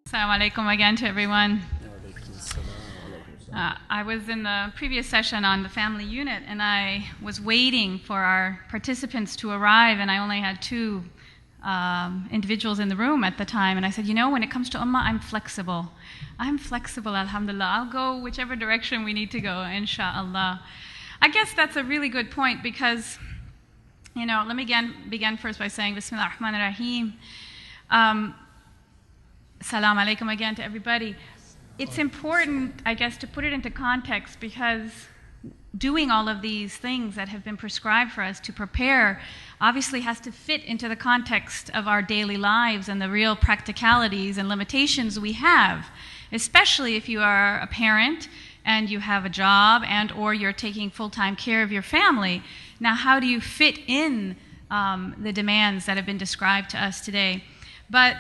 Assalamu alaikum again to everyone. I was in the previous session on the family unit, and I was waiting for our participants to arrive, and I only had two individuals in the room at the time, and I said, you know, when it comes to Ummah, I'm flexible. I'm flexible, alhamdulillah. I'll go whichever direction we need to go, inshallah. I guess that's a really good point because, you know, let me begin first by saying, Bismillah ar-Rahman ar-Rahim. Salam alaikum again to everybody. It's important, I guess, to put it into context because doing all of these things that have been prescribed for us to prepare obviously has to fit into the context of our daily lives and the real practicalities and limitations we have, especially if you are a parent and you have a job and or you're taking full-time care of your family. Now, how do you fit in the demands that have been described to us today? But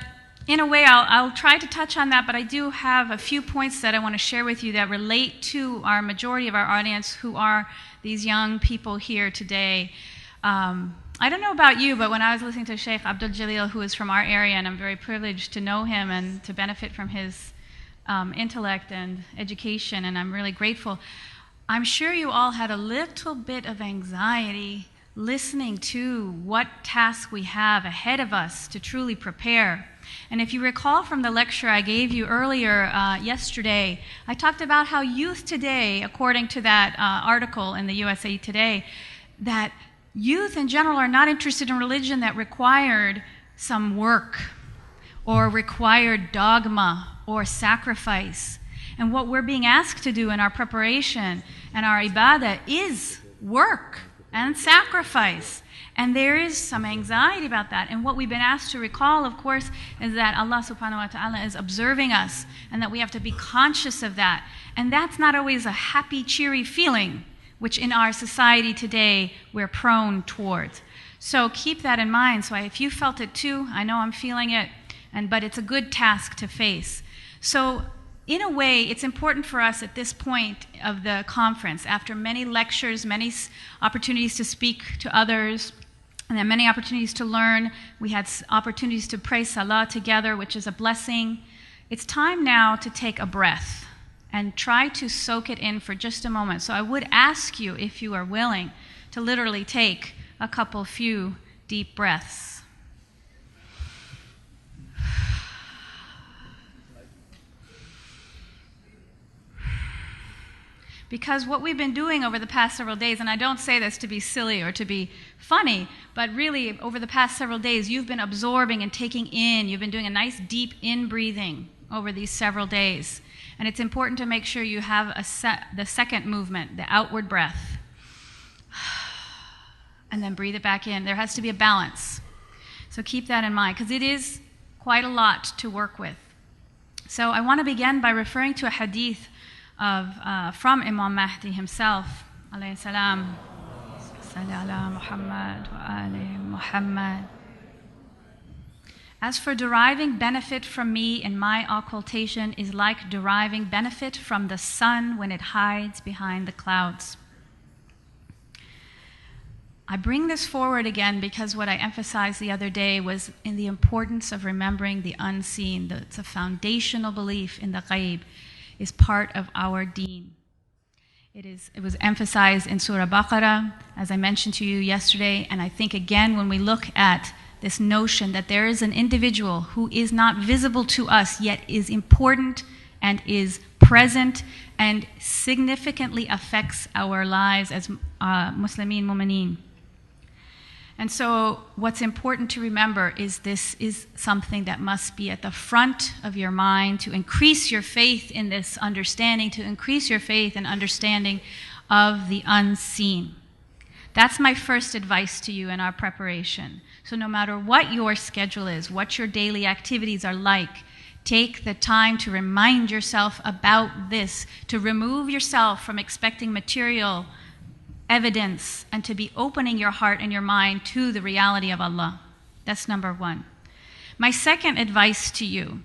in a way, I'll try to touch on that, but I do have a few points that I want to share with you that relate to our majority of our audience who are these young people here today. I don't know about you, but when I was listening to Sheikh Abdul Jalil, who is from our area, and I'm very privileged to know him and to benefit from his intellect and education, and I'm really grateful. I'm sure you all had a little bit of anxiety listening to what task we have ahead of us to truly prepare. And if you recall from the lecture I gave you earlier yesterday, I talked about how youth today, according to that article in the USA Today, that youth in general are not interested in religion that required some work or required dogma or sacrifice. And what we're being asked to do in our preparation and our ibadah is work and sacrifice. And there is some anxiety about that. And what we've been asked to recall, of course, is that Allah subhanahu wa ta'ala is observing us and that we have to be conscious of that. And that's not always a happy, cheery feeling, which in our society today we're prone towards. So keep that in mind. So if you felt it too, I know I'm feeling it, but it's a good task to face. So in a way, it's important for us at this point of the conference, after many lectures, many opportunities to speak to others, and then many opportunities to learn. We had opportunities to pray salah together, which is a blessing. It's time now to take a breath and try to soak it in for just a moment. So I would ask you, if you are willing, to literally take a few deep breaths. Because what we've been doing over the past several days, and I don't say this to be silly or to be funny, but really over the past several days, you've been absorbing and taking in. You've been doing a nice deep in-breathing over these several days. And it's important to make sure you have the second movement, the outward breath. And then breathe it back in. There has to be a balance. So keep that in mind, because it is quite a lot to work with. So I want to begin by referring to a hadith from Imam Mahdi himself, alayhi salam. Salli ala Muhammad wa ali Muhammad. As for deriving benefit from me in my occultation is like deriving benefit from the sun when it hides behind the clouds. I bring this forward again because what I emphasized the other day was in the importance of remembering the unseen. It's a foundational belief in the ghaib. Is part of our deen. It was emphasized in Surah Baqarah, as I mentioned to you yesterday, and I think again when we look at this notion that there is an individual who is not visible to us yet is important and is present and significantly affects our lives as Muslimin, Mu'mineen. And so what's important to remember is this is something that must be at the front of your mind to increase your faith in this understanding, to increase your faith and understanding of the unseen. That's my first advice to you in our preparation. So no matter what your schedule is, what your daily activities are like, take the time to remind yourself about this, to remove yourself from expecting material evidence and to be opening your heart and your mind to the reality of Allah. That's number one. My second advice to you,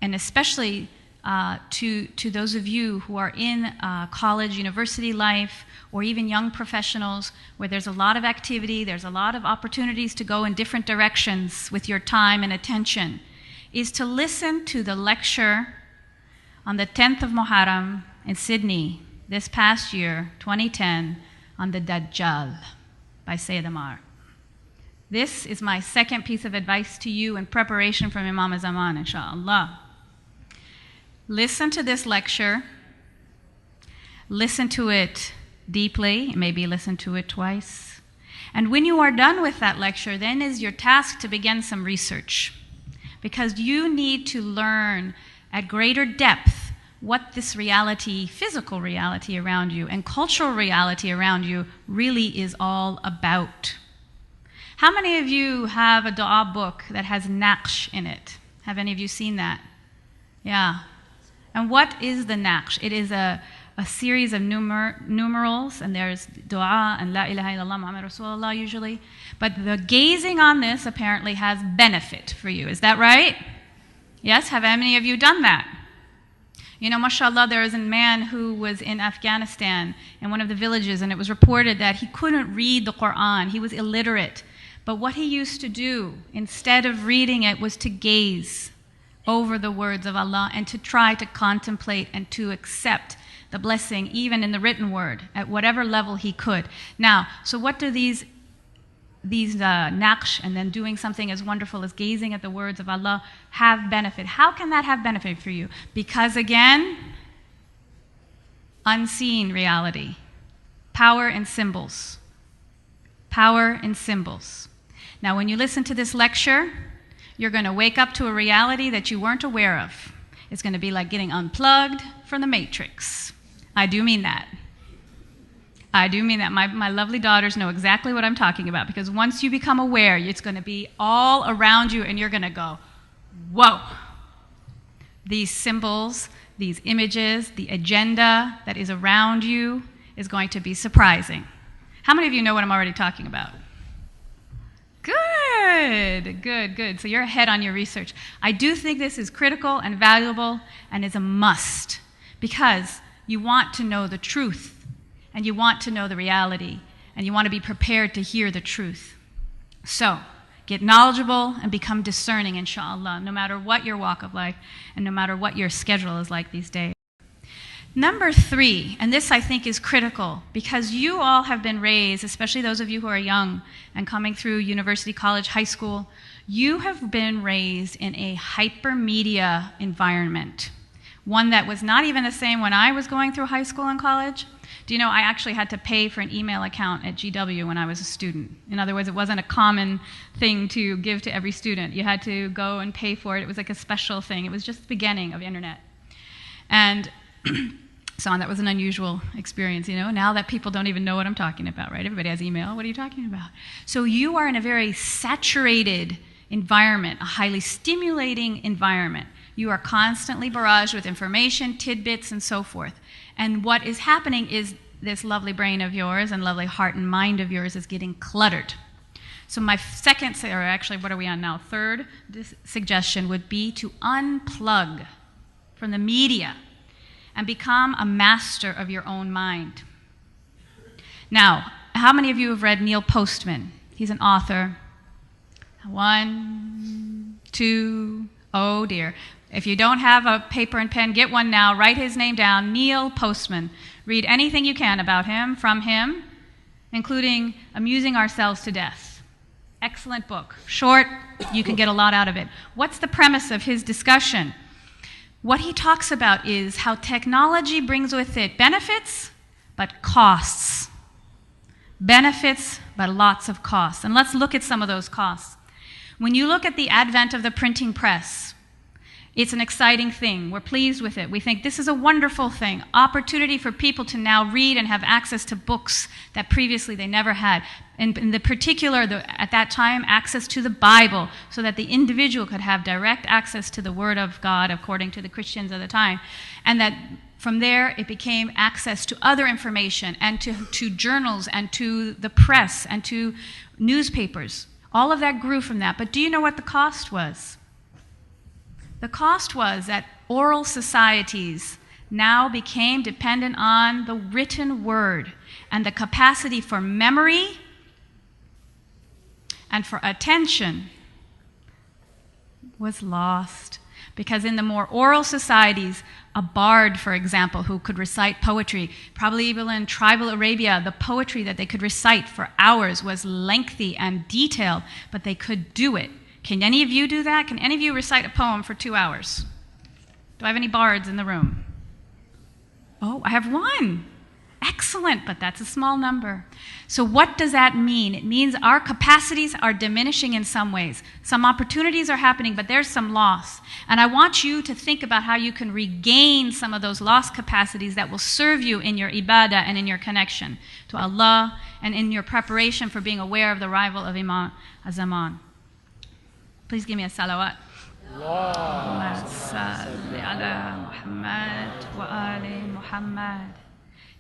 and especially to those of you who are in college, university life, or even young professionals where there's a lot of activity, there's a lot of opportunities to go in different directions with your time and attention, is to listen to the lecture on the 10th of Muharram in Sydney this past year, 2010, on the Dajjal by Sayyid Ammar. This is my second piece of advice to you in preparation for Imam Zaman, inshallah. Listen to this lecture. Listen to it deeply. Maybe listen to it twice. And when you are done with that lecture, then is your task to begin some research. Because you need to learn at greater depth what this reality, physical reality around you, and cultural reality around you really is all about. How many of you have a dua book that has naqsh in it? Have any of you seen that? Yeah. And what is the naqsh? It is a series of numerals, and there's dua and la ilaha illallah Muhammad Rasulullah usually. But the gazing on this apparently has benefit for you. Is that right? Yes? Have any of you done that? You know, mashallah, there is a man who was in Afghanistan in one of the villages, and it was reported that he couldn't read the Quran. He was illiterate. But what he used to do, instead of reading it, was to gaze over the words of Allah and to try to contemplate and to accept the blessing, even in the written word, at whatever level he could. Now, so what do these naqsh and then doing something as wonderful as gazing at the words of Allah have benefit? How can that have benefit for you? Because again, unseen reality, power in symbols. Power in symbols. Now, when you listen to this lecture, you're going to wake up to a reality that you weren't aware of. It's going to be like getting unplugged from the matrix. I do mean that. I do mean that. My lovely daughters know exactly what I'm talking about, because once you become aware, it's going to be all around you and you're going to go, whoa. These symbols, these images, the agenda that is around you is going to be surprising. How many of you know what I'm already talking about? Good, good, good. So you're ahead on your research. I do think this is critical and valuable and is a must, because you want to know the truth and you want to know the reality and you want to be prepared to hear the truth. So get knowledgeable and become discerning, inshallah, no matter what your walk of life and no matter what your schedule is like these days. Number 3, and this I think is critical, because you all have been raised, especially those of you who are young and coming through university, college, high school, you have been raised in a hypermedia environment, one that was not even the same when I was going through high school and college. Do you know, I actually had to pay for an email account at GW when I was a student. In other words, it wasn't a common thing to give to every student. You had to go and pay for it. It was like a special thing. It was just the beginning of the internet. And so that was an unusual experience, you know. Now that people don't even know what I'm talking about, right? Everybody has email. What are you talking about? So you are in a very saturated environment, a highly stimulating environment. You are constantly barraged with information, tidbits, and so forth. And what is happening is this lovely brain of yours and lovely heart and mind of yours is getting cluttered. So my second, or actually what are we on now? Third suggestion would be to unplug from the media and become a master of your own mind. Now, how many of you have read Neil Postman? He's an author. 1, 2, oh dear. If you don't have a paper and pen, get one now. Write his name down, Neil Postman. Read anything you can about him, from him, including Amusing Ourselves to Death. Excellent book. Short, you can get a lot out of it. What's the premise of his discussion? What he talks about is how technology brings with it benefits, but costs. Benefits, but lots of costs. And let's look at some of those costs. When you look at the advent of the printing press, it's an exciting thing. We're pleased with it. We think this is a wonderful thing. Opportunity for people to now read and have access to books that previously they never had. And in the particular, at that time, access to the Bible, so that the individual could have direct access to the Word of God according to the Christians of the time. And that from there, it became access to other information and to journals and to the press and to newspapers. All of that grew from that. But do you know what the cost was? The cost was that oral societies now became dependent on the written word, and the capacity for memory and for attention was lost. Because in the more oral societies, a bard, for example, who could recite poetry, probably even in tribal Arabia, the poetry that they could recite for hours was lengthy and detailed, but they could do it. Can any of you do that? Can any of you recite a poem for 2 hours? Do I have any bards in the room? Oh, I have one. Excellent, but that's a small number. So what does that mean? It means our capacities are diminishing in some ways. Some opportunities are happening, but there's some loss. And I want you to think about how you can regain some of those lost capacities that will serve you in your ibadah and in your connection to Allah and in your preparation for being aware of the arrival of Imam Zaman. Please give me a salawat.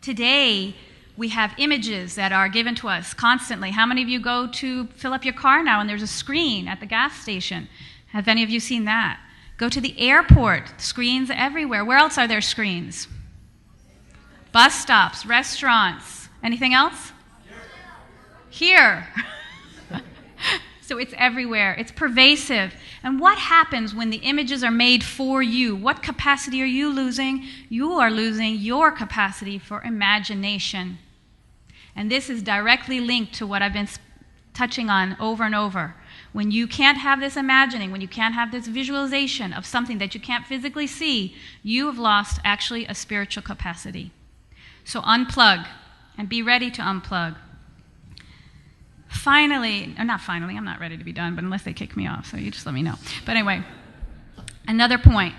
Today, we have images that are given to us constantly. How many of you go to fill up your car now and there's a screen at the gas station? Have any of you seen that? Go to the airport, screens everywhere. Where else are there screens? Bus stops, restaurants. Anything else? Here. So it's everywhere. It's pervasive. And what happens when the images are made for you? What capacity are you losing? You are losing your capacity for imagination. And this is directly linked to what I've been touching on over and over. When you can't have this imagining, when you can't have this visualization of something that you can't physically see, you have lost actually a spiritual capacity. So unplug and be ready to unplug. Finally, or not finally, I'm not ready to be done, but unless they kick me off, so you just let me know. But anyway, another point.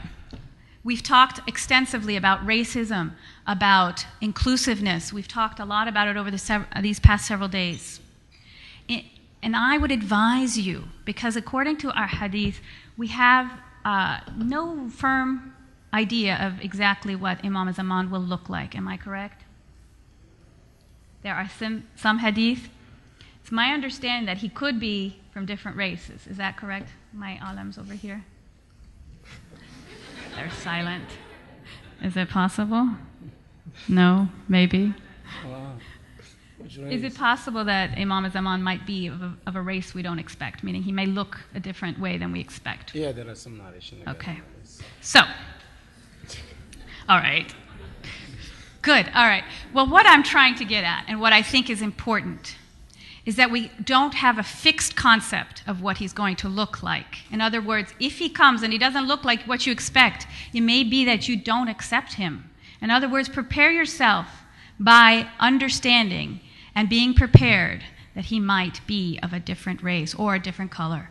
We've talked extensively about racism, about inclusiveness. We've talked a lot about it over these past several days. And I would advise you, because according to our hadith, we have no firm idea of exactly what Imam Zaman will look like. Am I correct? There are some hadith. It's my understanding that he could be from different races. Is that correct? My alams over here? They're silent. Is it possible? No? Maybe? Wow. Is it possible that Imam Zaman might be of a race we don't expect, meaning he may look a different way than we expect? Yeah, there are some narration. Okay. So, all right. Good, all right. Well, what I'm trying to get at and what I think is important is that we don't have a fixed concept of what he's going to look like. In other words, if he comes and he doesn't look like what you expect, it may be that you don't accept him. In other words, prepare yourself by understanding and being prepared that he might be of a different race or a different color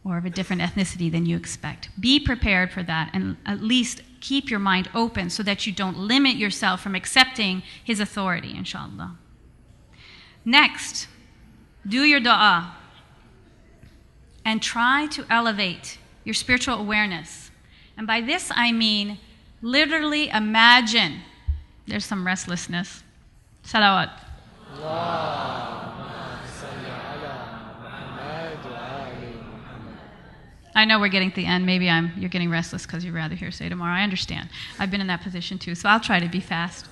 or of a different ethnicity than you expect. Be prepared for that and at least keep your mind open so that you don't limit yourself from accepting his authority, inshallah. Next, do your dua and try to elevate your spiritual awareness. And by this I mean literally imagine. There's some restlessness. Salawat. I know we're getting to the end. Maybe you're getting restless because you'd rather hear say tomorrow. I understand. I've been in that position too, so I'll try to be fast.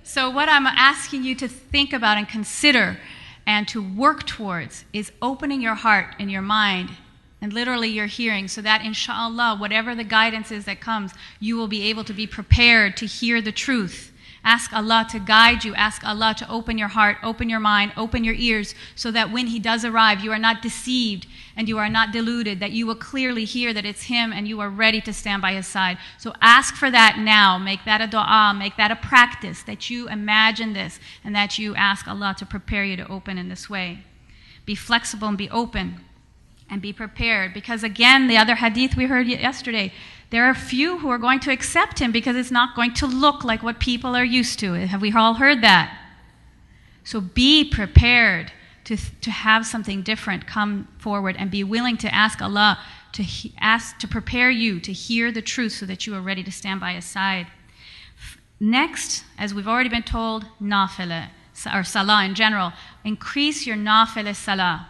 So what I'm asking you to think about and consider and to work towards is opening your heart and your mind and literally your hearing so that inshallah, whatever the guidance is that comes, you will be able to be prepared to hear the truth. Ask Allah to guide you. Ask Allah to open your heart, open your mind, open your ears so that when he does arrive, you are not deceived and you are not deluded, that you will clearly hear that it's him and you are ready to stand by his side. So ask for that now. Make that a dua, make that a practice, that you imagine this and that you ask Allah to prepare you to open in this way. Be flexible and be open and be prepared because again, the other hadith we heard yesterday, there are few who are going to accept him because it's not going to look like what people are used to. Have we all heard that? So be prepared to have something different come forward and be willing to ask Allah to prepare you to hear the truth so that you are ready to stand by his side. Next, as we've already been told, nafilah, or salah in general. Increase your nafilah salah.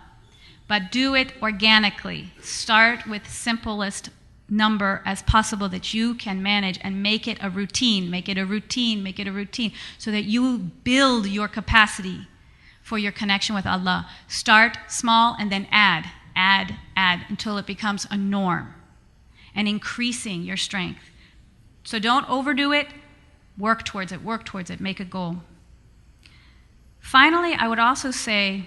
but do it organically. Start with simplest number as possible that you can manage and make it a routine. Make it a routine, make it a routine, so that you build your capacity for your connection with Allah. Start small and then add until it becomes a norm and increasing your strength. So don't overdo it. Work towards it, make a goal. Finally, I would also say,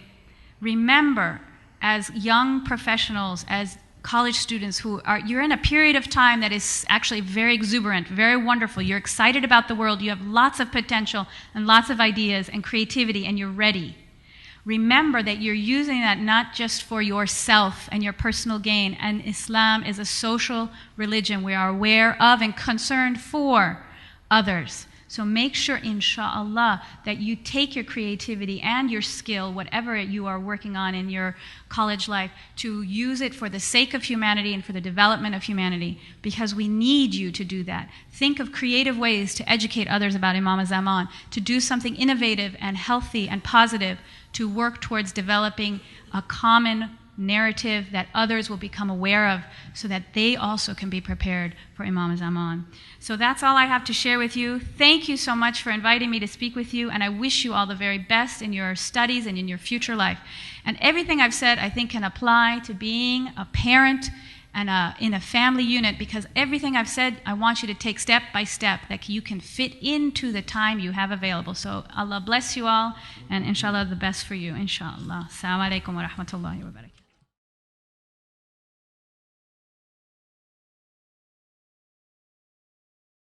remember, as young professionals, as college students you're in a period of time that is actually very exuberant, very wonderful. You're excited about the world. You have lots of potential and lots of ideas and creativity, and you're ready. Remember that you're using that not just for yourself and your personal gain. And Islam is a social religion. We are aware of and concerned for others. So make sure, inshallah, that you take your creativity and your skill, whatever you are working on in your college life, to use it for the sake of humanity and for the development of humanity, because we need you to do that. Think of creative ways to educate others about Imam Zaman, to do something innovative and healthy and positive, to work towards developing a common narrative that others will become aware of, so that they also can be prepared for Imam Zaman. So that's all I have to share with you. Thank you so much for inviting me to speak with you, and I wish you all the very best in your studies and in your future life. And everything I've said, I think, can apply to being a parent and in a family unit, because everything I've said, I want you to take step by step that you can fit into the time you have available. So Allah bless you all, and inshallah the best for you, inshallah. Assalamu alaikum wa rahmatullahi wa barakatuh.